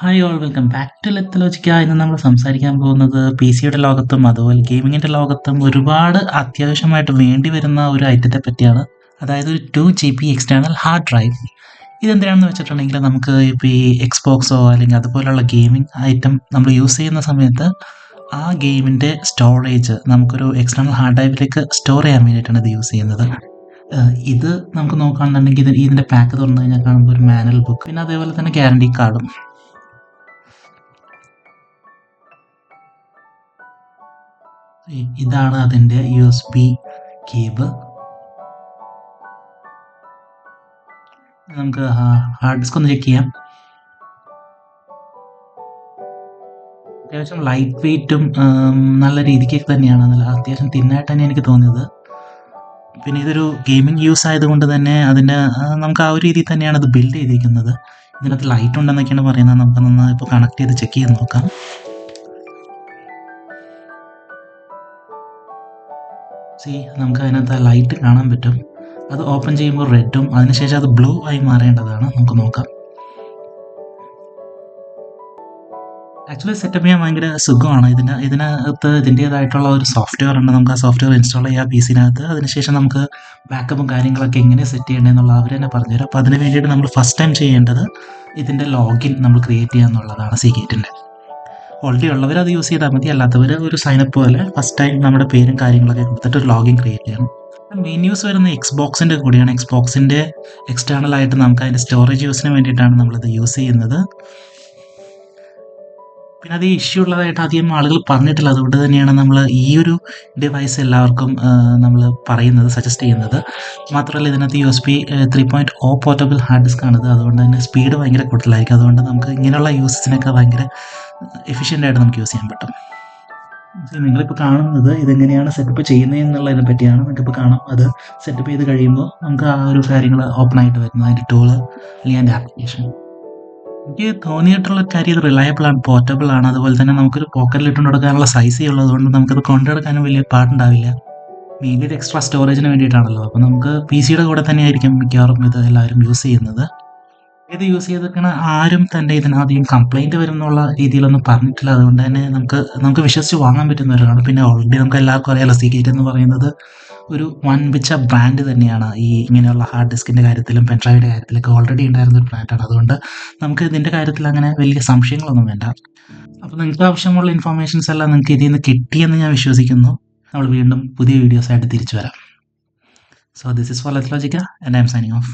Hi all welcome back to Lethologica. ഇന്ന് നമ്മൾ സംസാരിക്കാൻ പോകുന്നത് പി സിയുടെ ലോകത്തും അതുപോലെ ഗെയിമിങ്ങിൻ്റെ ലോകത്തും ഒരുപാട് അത്യാവശ്യമായിട്ട് വേണ്ടി വരുന്ന ഒരു ഐറ്റത്തെ പറ്റിയാണ്. അതായത് ഒരു 2 GB എക്സ്റ്റേണൽ ഹാർഡ് ഡ്രൈവ്. ഇതെന്തിനാണെന്ന് വെച്ചിട്ടുണ്ടെങ്കിൽ നമുക്ക് ഇപ്പോൾ ഈ എക്സ്ബോക്സോ അല്ലെങ്കിൽ അതുപോലുള്ള ഗെയിമിംഗ് ഐറ്റം നമ്മൾ യൂസ് ചെയ്യുന്ന സമയത്ത് ആ ഗെയിമിൻ്റെ സ്റ്റോറേജ് നമുക്കൊരു എക്സ്റ്റേണൽ ഹാർഡ് ഡ്രൈവിലേക്ക് സ്റ്റോർ ചെയ്യാൻ വേണ്ടിയിട്ടാണ് ഇത് യൂസ് ചെയ്യുന്നത്. ഇത് നമുക്ക് നോക്കുകയാണെന്നുണ്ടെങ്കിൽ ഇതിൻ്റെ പാക്ക് തുറന്നു കഴിഞ്ഞാൽ കാണുമ്പോൾ ഒരു മാനുവൽ ബുക്ക്, പിന്നെ അതേപോലെ തന്നെ ഗ്യാരണ്ടി കാർഡും. ഇതാണ് അതിൻ്റെ USB കേബിൾ. നമുക്ക് ഹാർഡ് ഡിസ്ക് ഒന്ന് ചെക്ക് ചെയ്യാം. അത്യാവശ്യം ലൈറ്റ് വെയ്റ്റും നല്ല രീതിക്ക് തന്നെയാണ്, നല്ല അത്യാവശ്യം തിന്നായിട്ട് തന്നെ എനിക്ക് തോന്നിയത്. പിന്നെ ഇതൊരു ഗെയിമിംഗ് യൂസ് ആയതുകൊണ്ട് തന്നെ അതിൻ്റെ നമുക്ക് ആ ഒരു രീതിയിൽ തന്നെയാണ് അത് ബിൽഡ് ചെയ്തിരിക്കുന്നത്. ഇതിനകത്ത് ലൈറ്റ് ഉണ്ടെന്നൊക്കെയാണ് പറയുന്നത്. നമുക്കൊന്ന് ഇപ്പോൾ കണക്ട് ചെയ്ത് ചെക്ക് ചെയ്ത് നോക്കാം. നമുക്ക് അതിനകത്ത് ലൈറ്റ് കാണാൻ പറ്റും. അത് ഓപ്പൺ ചെയ്യുമ്പോൾ റെഡും അതിനുശേഷം അത് ബ്ലൂ ആയി മാറേണ്ടതാണ്. നമുക്ക് നോക്കാം. ആക്ച്വലി സെറ്റപ്പ് ചെയ്യാൻ ഭയങ്കര സുഖമാണ്. ഇതിനകത്ത് ഇതിൻ്റേതായിട്ടുള്ള ഒരു സോഫ്റ്റ്വെയർ ഉണ്ട്. നമുക്ക് ആ സോഫ്റ്റ്വെയർ ഇൻസ്റ്റാൾ ചെയ്യാം പി സിനകത്ത്. അതിനുശേഷം നമുക്ക് ബാക്കപ്പും കാര്യങ്ങളൊക്കെ എങ്ങനെ സെറ്റ് ചെയ്യേണ്ടതെന്നുള്ള അവർ തന്നെ പറഞ്ഞുതരും. അപ്പോൾ അതിന് വേണ്ടിയിട്ട് നമ്മൾ ഫസ്റ്റ് ടൈം ചെയ്യേണ്ടത് ഇതിൻ്റെ ലോഗിൻ നമ്മൾ ക്രിയേറ്റ് ചെയ്യുക എന്നുള്ളതാണ്. സീഗേറ്റിൻ്റെ ഓൾറെഡി ഉള്ളവർ അത് യൂസ് ചെയ്താൽ മതി, അല്ലാത്തവർ ഒരു സൈനപ്പ് പോലെ ഫസ്റ്റ് ടൈം നമ്മുടെ പേരും കാര്യങ്ങളൊക്കെ കൊടുത്തിട്ട് ഒരു ലോഗിൻ ക്രിയേറ്റ് ചെയ്യണം. മെയിൻ യൂസ് വരുന്ന എക്സ്ബോക്സിൻ്റെ കൂടിയാണ്. എക്സ്ബോക്സിൻ്റെ എക്സ്റ്റേണൽ ആയിട്ട് നമുക്ക് അതിൻ്റെ സ്റ്റോറേജ് യൂസിന് വേണ്ടിയിട്ടാണ് നമ്മളിത് യൂസ് ചെയ്യുന്നത്. പിന്നെ അത് ഇഷ്യൂ ഉള്ളതായിട്ട് അധികം ആളുകൾ പറഞ്ഞിട്ടില്ല. അതുകൊണ്ട് തന്നെയാണ് നമ്മൾ ഈ ഒരു ഡിവൈസ് എല്ലാവർക്കും നമ്മൾ പറയുന്നത്, സജസ്റ്റ് ചെയ്യുന്നത്. മാത്രമല്ല ഇതിനകത്ത് USB 3.0 പോർട്ടബിൾ ഹാർഡ് ഡിസ്ക് ആണിത്. അതുകൊണ്ട് തന്നെ സ്പീഡ് ഭയങ്കര കൂടുതലായിരിക്കും. അതുകൊണ്ട് നമുക്ക് ഇങ്ങനെയുള്ള യൂസസിനൊക്കെ ഭയങ്കര എഫിഷ്യൻ്റായിട്ട് നമുക്ക് യൂസ് ചെയ്യാൻ പറ്റും. നിങ്ങളിപ്പോൾ കാണുന്നത് ഇതെങ്ങനെയാണ് സെറ്റപ്പ് ചെയ്യുന്നത് എന്നുള്ളതിനെ പറ്റിയാണ്. നമുക്കിപ്പോൾ കാണാം, അത് സെറ്റപ്പ് ചെയ്ത് കഴിയുമ്പോൾ നമുക്ക് ആ ഒരു കാര്യങ്ങൾ ഓപ്പൺ ആയിട്ട് വരുന്നത്, അതിൻ്റെ ടൂള് അല്ലെങ്കിൽ അതിൻ്റെ ആപ്ലിക്കേഷൻ. എനിക്ക് തോന്നിയിട്ടുള്ള കാര്യം ഇത് റിലയബിൾ ആണ്, പോർട്ടബിൾ ആണ്. അതുപോലെ തന്നെ നമുക്കൊരു പോക്കറ്റിൽ ഇട്ടുകൊണ്ട് കൊടുക്കാനുള്ള സൈസ് ഉള്ളതുകൊണ്ട് നമുക്കത് കൊണ്ടുനടക്കാനും വലിയ പാടുണ്ടാവില്ല. മെയിൻലി ഒരു എക്സ്ട്രാ സ്റ്റോറേജിന് വേണ്ടിയിട്ടാണല്ലോ. അപ്പോൾ നമുക്ക് പി സിയുടെ കൂടെ തന്നെയായിരിക്കും മിക്കവാറും ഇത് എല്ലാവരും യൂസ് ചെയ്യുന്നത്. ഇത് യൂസ് ചെയ്തിരിക്കുന്ന ആരും തന്നെ ഇതിനധികം കംപ്ലൈൻറ്റ് വരും എന്നുള്ള രീതിയിലൊന്നും പറഞ്ഞിട്ടില്ല. അതുകൊണ്ട് തന്നെ നമുക്ക് വിശ്വസിച്ച് വാങ്ങാൻ പറ്റുന്നവരാണ്. പിന്നെ ഓൾറെഡി നമുക്ക് എല്ലാവർക്കും അറിയാലോ, സീഗേറ്റ് എന്ന് പറയുന്നത് ഒരു വൻപിച്ച ബ്രാൻഡ് തന്നെയാണ്. ഈ ഇങ്ങനെയുള്ള ഹാർഡ് ഡിസ്കിൻ്റെ കാര്യത്തിലും പെൻഡ്രൈവിൻ്റെ കാര്യത്തിലൊക്കെ ഓൾറെഡി ഉണ്ടായിരുന്ന ഒരു ബ്രാൻഡാണ്. അതുകൊണ്ട് നമുക്ക് ഇതിൻ്റെ കാര്യത്തിൽ അങ്ങനെ വലിയ സംശയങ്ങളൊന്നും വേണ്ട. അപ്പോൾ നിങ്ങൾക്ക് ആവശ്യമുള്ള ഇൻഫർമേഷൻസ് എല്ലാം നിങ്ങൾക്ക് ഇതിൽ നിന്ന് കിട്ടിയെന്ന് ഞാൻ വിശ്വസിക്കുന്നു. നമ്മൾ വീണ്ടും പുതിയ വീഡിയോസായിട്ട് തിരിച്ചു വരാം. So this is for Lethologica and I am signing of.